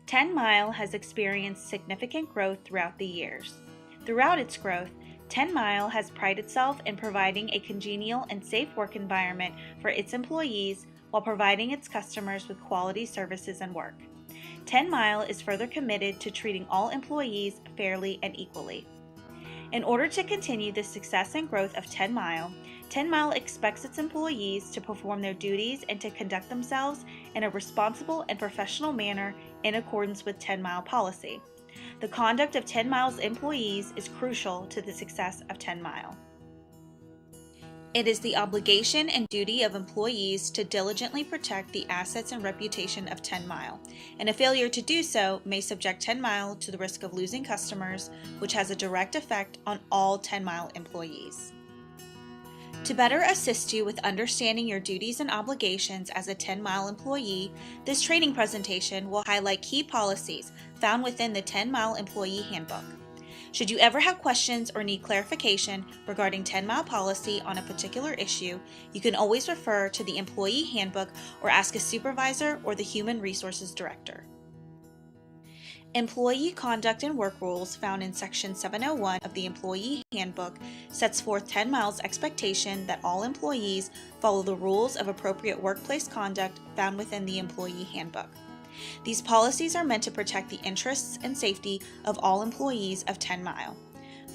10 Mile has experienced significant growth throughout the years. Throughout its growth, 10 Mile has prided itself in providing a congenial and safe work environment for its employees while providing its customers with quality services and work. 10 Mile is further committed to treating all employees fairly and equally. In order to continue the success and growth of 10 Mile, 10 Mile expects its employees to perform their duties and to conduct themselves in a responsible and professional manner in accordance with 10 Mile policy. The conduct of 10 Mile's employees is crucial to the success of 10 Mile. It is the obligation and duty of employees to diligently protect the assets and reputation of 10 Mile, and a failure to do so may subject 10 Mile to the risk of losing customers, which has a direct effect on all 10 Mile employees. To better assist you with understanding your duties and obligations as a 10 Mile employee, this training presentation will highlight key policies found within the 10 Mile Employee Handbook. Should you ever have questions or need clarification regarding 10 Mile policy on a particular issue, you can always refer to the Employee Handbook or ask a supervisor or the Human Resources Director. Employee conduct and work rules found in Section 701 of the Employee Handbook sets forth 10 Mile's expectation that all employees follow the rules of appropriate workplace conduct found within the Employee Handbook. These policies are meant to protect the interests and safety of all employees of 10 Mile.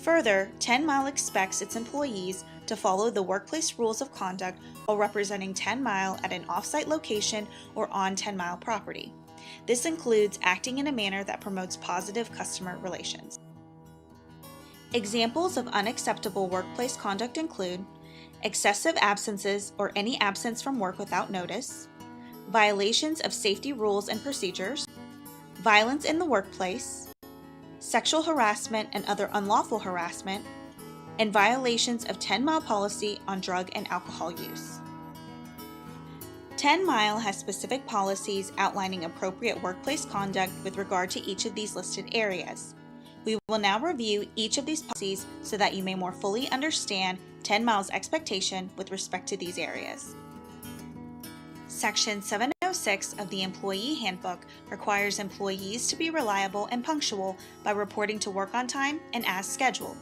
Further, 10 Mile expects its employees to follow the workplace rules of conduct while representing 10 Mile at an off-site location or on 10 Mile property. This includes acting in a manner that promotes positive customer relations. Examples of unacceptable workplace conduct include excessive absences or any absence from work without notice, violations of safety rules and procedures, violence in the workplace, sexual harassment and other unlawful harassment, and violations of 10 Mile policy on drug and alcohol use. 10 Mile has specific policies outlining appropriate workplace conduct with regard to each of these listed areas. We will now review each of these policies so that you may more fully understand 10 Mile's expectation with respect to these areas. Section 706 of the Employee Handbook requires employees to be reliable and punctual by reporting to work on time and as scheduled.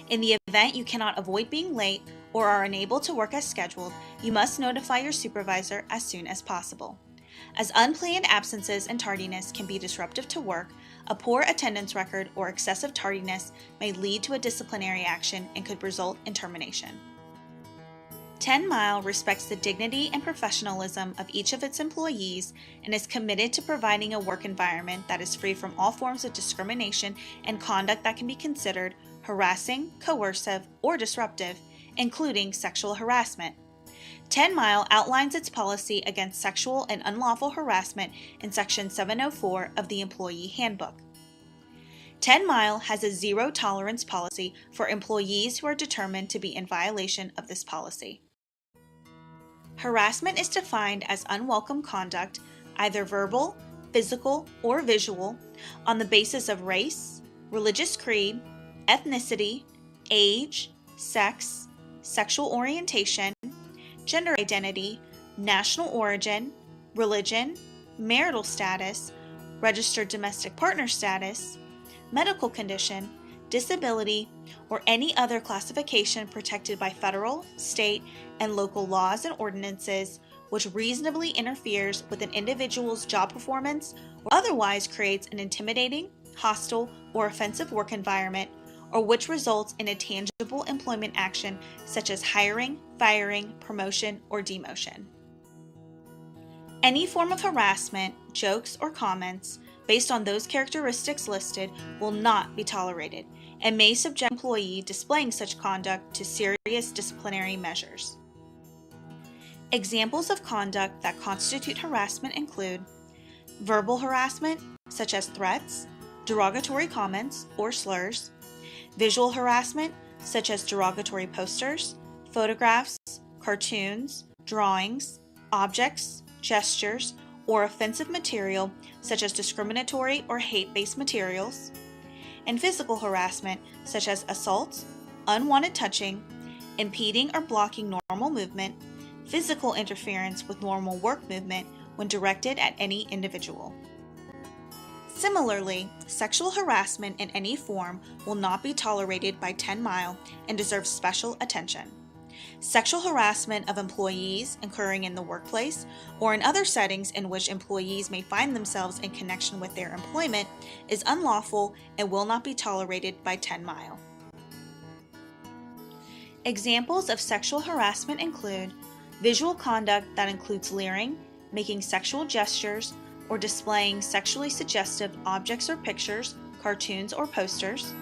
In the event you cannot avoid being late or are unable to work as scheduled, you must notify your supervisor as soon as possible. As unplanned absences and tardiness can be disruptive to work, a poor attendance record or excessive tardiness may lead to a disciplinary action and could result in termination. 10 Mile respects the dignity and professionalism of each of its employees and is committed to providing a work environment that is free from all forms of discrimination and conduct that can be considered harassing, coercive, or disruptive, including sexual harassment. 10 Mile outlines its policy against sexual and unlawful harassment in Section 704 of the Employee Handbook. 10 Mile has a zero tolerance policy for employees who are determined to be in violation of this policy. Harassment is defined as unwelcome conduct, either verbal, physical, or visual, on the basis of race, religious creed, ethnicity, age, sex, sexual orientation, gender identity, national origin, religion, marital status, registered domestic partner status, medical condition, disability, or any other classification protected by federal, state, and local laws and ordinances which reasonably interferes with an individual's job performance or otherwise creates an intimidating, hostile, or offensive work environment, or which results in a tangible employment action such as hiring, firing, promotion, or demotion. Any form of harassment, jokes, or comments based on those characteristics listed will not be tolerated and may subject an employee displaying such conduct to serious disciplinary measures. Examples of conduct that constitute harassment include verbal harassment, such as threats, derogatory comments or slurs, visual harassment, such as derogatory posters, photographs, cartoons, drawings, objects, gestures, or offensive material, such as discriminatory or hate-based materials, and physical harassment, such as assault, unwanted touching, impeding or blocking normal movement, physical interference with normal work movement when directed at any individual. Similarly, sexual harassment in any form will not be tolerated by 10 Mile and deserves special attention. Sexual harassment of employees occurring in the workplace or in other settings in which employees may find themselves in connection with their employment is unlawful and will not be tolerated by 10 Mile. Examples of sexual harassment include visual conduct that includes leering, making sexual gestures, or displaying sexually suggestive objects or pictures, cartoons, or posters;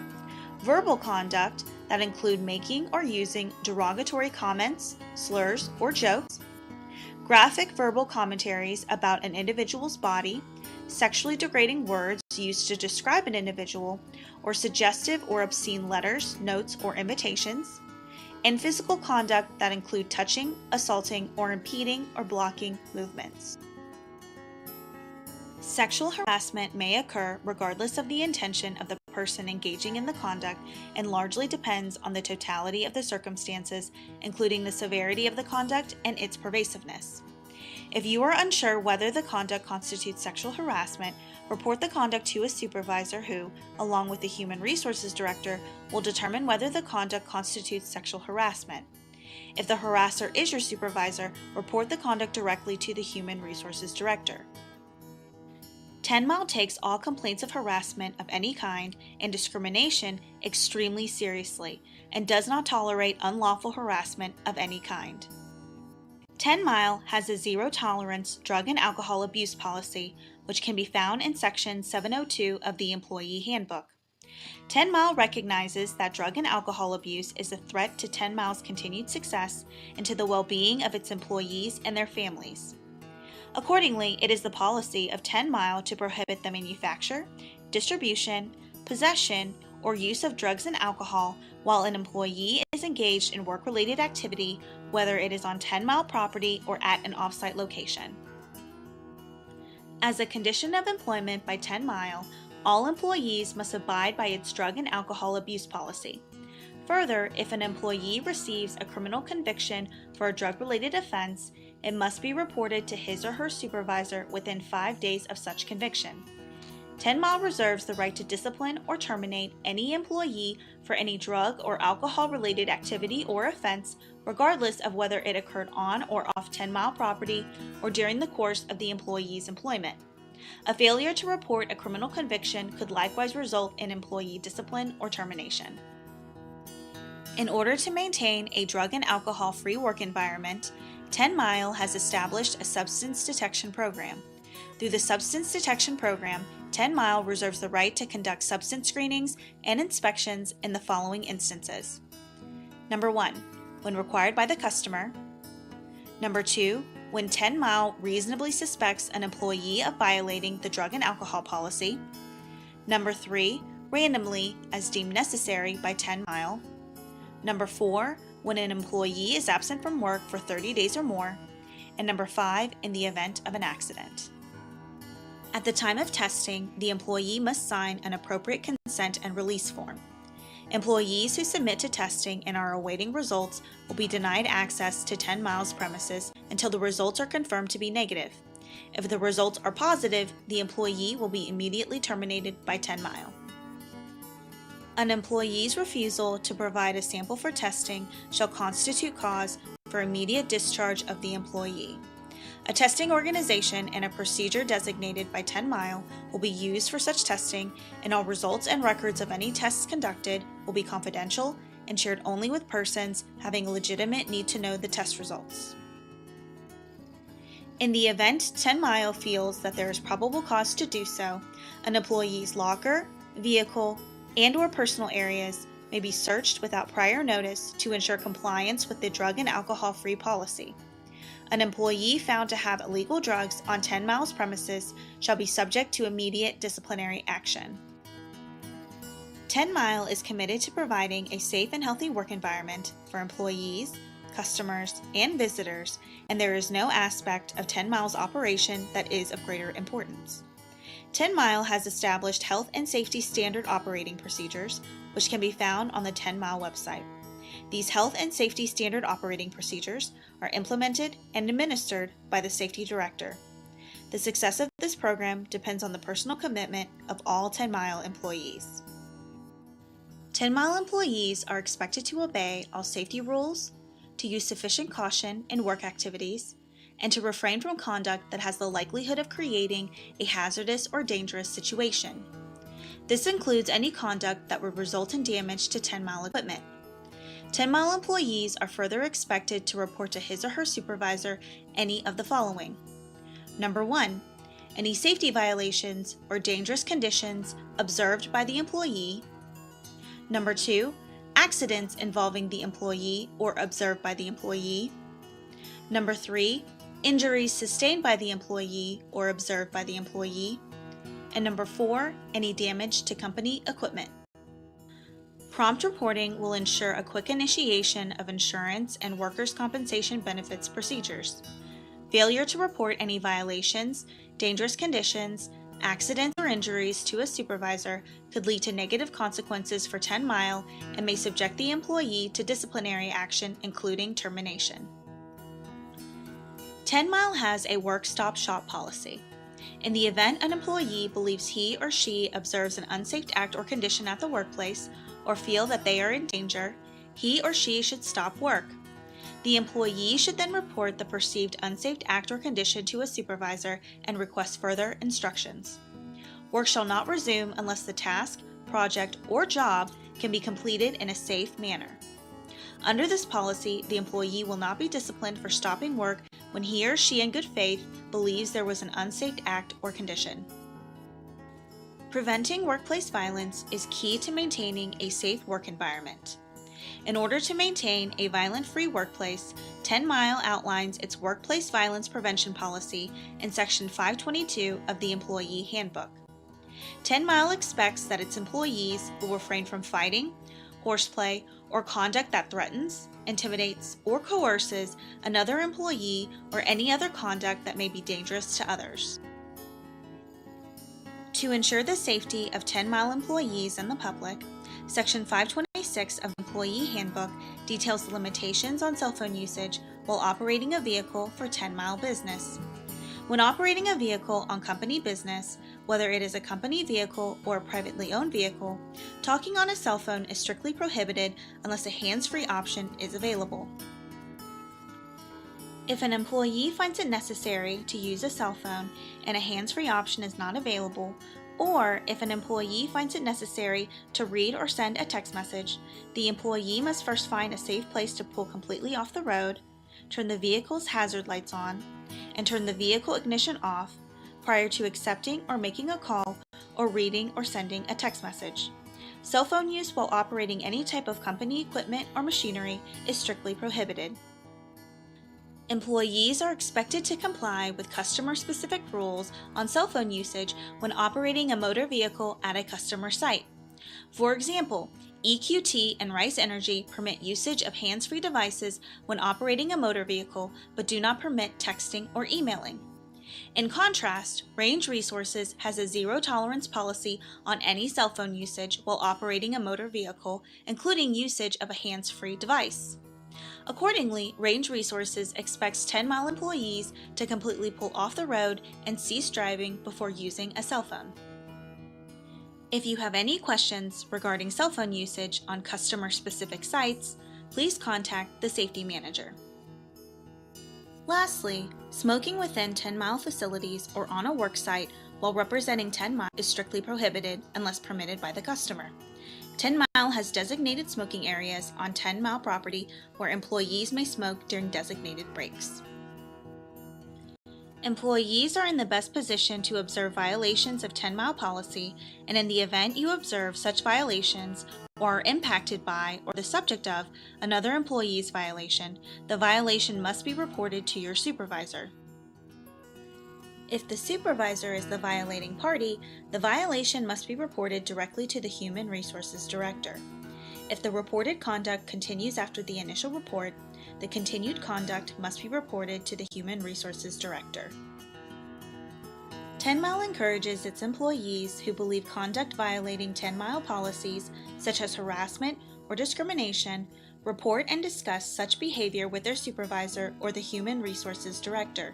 verbal conduct that include making or using derogatory comments, slurs, or jokes; graphic verbal commentaries about an individual's body, sexually degrading words used to describe an individual, or suggestive or obscene letters, notes, or invitations; and physical conduct that include touching, assaulting, or impeding or blocking movements. Sexual harassment may occur regardless of the intention of the person engaging in the conduct and largely depends on the totality of the circumstances, including the severity of the conduct and its pervasiveness. If you are unsure whether the conduct constitutes sexual harassment, report the conduct to a supervisor who, along with the Human Resources Director, will determine whether the conduct constitutes sexual harassment. If the harasser is your supervisor, report the conduct directly to the Human Resources Director. 10 Mile takes all complaints of harassment of any kind and discrimination extremely seriously and does not tolerate unlawful harassment of any kind. 10 Mile has a zero-tolerance drug and alcohol abuse policy, which can be found in Section 702 of the Employee Handbook. 10 Mile recognizes that drug and alcohol abuse is a threat to 10 Mile's continued success and to the well-being of its employees and their families. Accordingly, it is the policy of 10 Mile to prohibit the manufacture, distribution, possession, or use of drugs and alcohol while an employee is engaged in work-related activity, whether it is on 10 Mile property or at an off-site location. As a condition of employment by 10 Mile, all employees must abide by its drug and alcohol abuse policy. Further, if an employee receives a criminal conviction for a drug-related offense, it must be reported to his or her supervisor within 5 days of such conviction. 10 Mile reserves the right to discipline or terminate any employee for any drug or alcohol-related activity or offense, regardless of whether it occurred on or off 10 Mile property or during the course of the employee's employment. A failure to report a criminal conviction could likewise result in employee discipline or termination. In order to maintain a drug and alcohol-free work environment, 10 Mile has established a substance detection program. Through the substance detection program, 10 Mile reserves the right to conduct substance screenings and inspections in the following instances. Number 1, when required by the customer. Number 2, when 10 Mile reasonably suspects an employee of violating the drug and alcohol policy. Number 3, randomly as deemed necessary by 10 Mile. Number 4, when an employee is absent from work for 30 days or more. And number 5, in the event of an accident. At the time of testing, the employee must sign an appropriate consent and release form. Employees who submit to testing and are awaiting results will be denied access to 10 Mile's premises until the results are confirmed to be negative. If the results are positive, the employee will be immediately terminated by 10 Mile. An employee's refusal to provide a sample for testing shall constitute cause for immediate discharge of the employee. A testing organization and a procedure designated by 10 Mile will be used for such testing, and all results and records of any tests conducted will be confidential and shared only with persons having a legitimate need to know the test results. In the event 10 Mile feels that there is probable cause to do so, an employee's locker, vehicle, and/or personal areas may be searched without prior notice to ensure compliance with the drug and alcohol-free policy. An employee found to have illegal drugs on 10 Mile's premises shall be subject to immediate disciplinary action. 10 Mile is committed to providing a safe and healthy work environment for employees, customers, and visitors, and there is no aspect of 10 Mile's operation that is of greater importance. 10 Mile has established health and safety standard operating procedures, which can be found on the 10 Mile website. These health and safety standard operating procedures are implemented and administered by the Safety Director. The success of this program depends on the personal commitment of all 10-mile employees. 10-mile employees are expected to obey all safety rules, to use sufficient caution in work activities, and to refrain from conduct that has the likelihood of creating a hazardous or dangerous situation. This includes any conduct that would result in damage to 10-mile equipment. 10-mile employees are further expected to report to his or her supervisor any of the following. Number 1, any safety violations or dangerous conditions observed by the employee. Number 2, accidents involving the employee or observed by the employee. Number 3, injuries sustained by the employee or observed by the employee. And number 4, any damage to company equipment. Prompt reporting will ensure a quick initiation of insurance and workers' compensation benefits procedures. Failure to report any violations, dangerous conditions, accidents, or injuries to a supervisor could lead to negative consequences for 10-mile and may subject the employee to disciplinary action, including termination. 10-mile has a work-stop-shop policy. In the event an employee believes he or she observes an unsafe act or condition at the workplace or feel that they are in danger, he or she should stop work. The employee should then report the perceived unsafe act or condition to a supervisor and request further instructions. Work shall not resume unless the task, project, or job can be completed in a safe manner. Under this policy, the employee will not be disciplined for stopping work when he or she in good faith believes there was an unsafe act or condition. Preventing workplace violence is key to maintaining a safe work environment. In order to maintain a violent-free workplace, 10-mile outlines its workplace violence prevention policy in Section 522 of the Employee Handbook. 10-mile expects that its employees will refrain from fighting, horseplay, or conduct that threatens, intimidates, or coerces another employee or any other conduct that may be dangerous to others. To ensure the safety of 10-mile employees and the public, Section 526 of the Employee Handbook details the limitations on cell phone usage while operating a vehicle for 10-mile business. When operating a vehicle on company business, whether it is a company vehicle or a privately owned vehicle, talking on a cell phone is strictly prohibited unless a hands-free option is available. If an employee finds it necessary to use a cell phone and a hands-free option is not available, or if an employee finds it necessary to read or send a text message, the employee must first find a safe place to pull completely off the road, turn the vehicle's hazard lights on, and turn the vehicle ignition off prior to accepting or making a call or reading or sending a text message. Cell phone use while operating any type of company equipment or machinery is strictly prohibited. Employees are expected to comply with customer-specific rules on cell phone usage when operating a motor vehicle at a customer site. For example, EQT and Rice Energy permit usage of hands-free devices when operating a motor vehicle, but do not permit texting or emailing. In contrast, Range Resources has a zero-tolerance policy on any cell phone usage while operating a motor vehicle, including usage of a hands-free device. Accordingly, Range Resources expects 10-mile employees to completely pull off the road and cease driving before using a cell phone. If you have any questions regarding cell phone usage on customer-specific sites, please contact the safety manager. Lastly, smoking within 10-mile facilities or on a work site while representing 10 miles is strictly prohibited unless permitted by the customer. 10-mile has designated smoking areas on 10-mile property where employees may smoke during designated breaks. Employees are in the best position to observe violations of 10-mile policy, and in the event you observe such violations or are impacted by or the subject of another employee's violation, the violation must be reported to your supervisor. If the supervisor is the violating party, the violation must be reported directly to the Human Resources Director. If the reported conduct continues after the initial report, the continued conduct must be reported to the Human Resources Director. 10-mile encourages its employees who believe conduct violating 10-mile policies, such as harassment or discrimination, report and discuss such behavior with their supervisor or the Human Resources Director.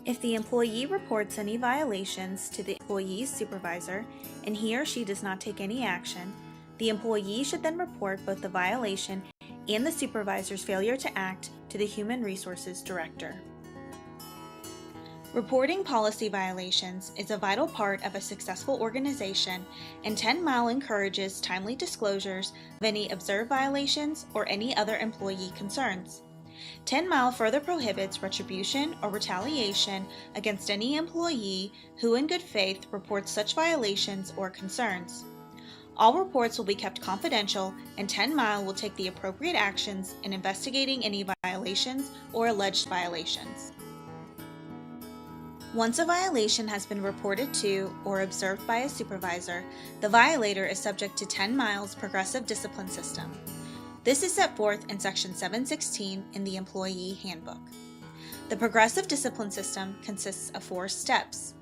If the employee reports any violations to the employee's supervisor and he or she does not take any action, the employee should then report both the violation and the supervisor's failure to act to the Human Resources Director. Reporting policy violations is a vital part of a successful organization, and 10 Mile encourages timely disclosures of any observed violations or any other employee concerns. 10 Mile further prohibits retribution or retaliation against any employee who in good faith reports such violations or concerns. All reports will be kept confidential, and 10 Mile will take the appropriate actions in investigating any violations or alleged violations. Once a violation has been reported to or observed by a supervisor, the violator is subject to 10 Mile's progressive discipline system. This is set forth in Section 716 in the Employee Handbook. The progressive discipline system consists of 4 steps.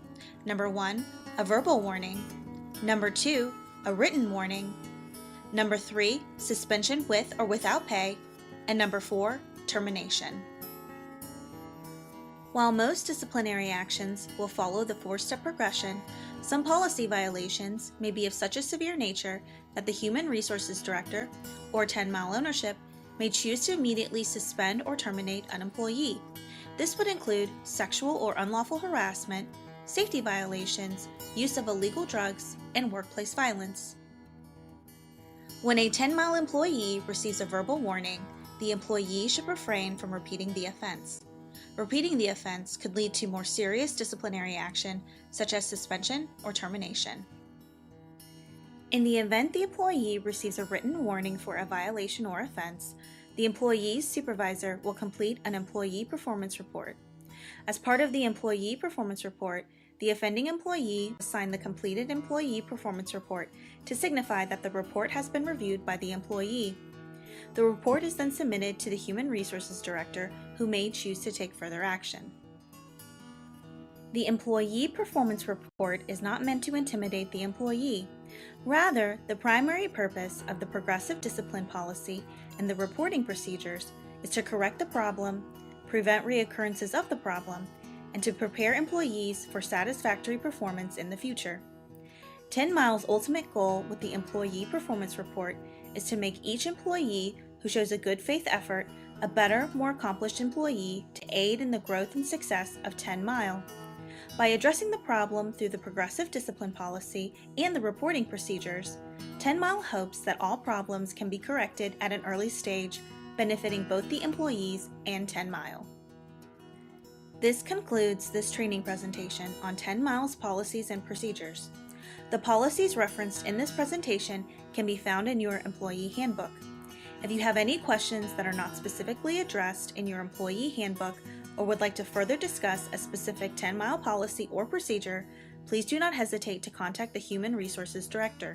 Number 1, a verbal warning. Number 2, a written warning. Number 3, suspension with or without pay. And number 4, termination. While most disciplinary actions will follow the 4-step progression, some policy violations may be of such a severe nature that the Human Resources Director, or 10 Mile ownership, may choose to immediately suspend or terminate an employee. This would include sexual or unlawful harassment, safety violations, use of illegal drugs, and workplace violence. When a 10 Mile employee receives a verbal warning, the employee should refrain from repeating the offense. Repeating the offense could lead to more serious disciplinary action, such as suspension or termination. In the event the employee receives a written warning for a violation or offense, the employee's supervisor will complete an employee performance report. As part of the employee performance report, the offending employee will sign the completed employee performance report to signify that the report has been reviewed by the employee. The report is then submitted to the Human Resources Director, who may choose to take further action. The employee performance report is not meant to intimidate the employee. Rather, the primary purpose of the progressive discipline policy and the reporting procedures is to correct the problem, prevent reoccurrences of the problem, and to prepare employees for satisfactory performance in the future. 10 Mile's ultimate goal with the employee performance report is to make each employee who shows a good faith effort a better, more accomplished employee to aid in the growth and success of 10 Mile. By addressing the problem through the progressive discipline policy and the reporting procedures, 10 Mile hopes that all problems can be corrected at an early stage, benefiting both the employees and 10 Mile. This concludes this training presentation on 10 Mile's policies and procedures. The policies referenced in this presentation can be found in your employee handbook. If you have any questions that are not specifically addressed in your employee handbook or would like to further discuss a specific 10 Mile policy or procedure, please do not hesitate to contact the Human Resources Director.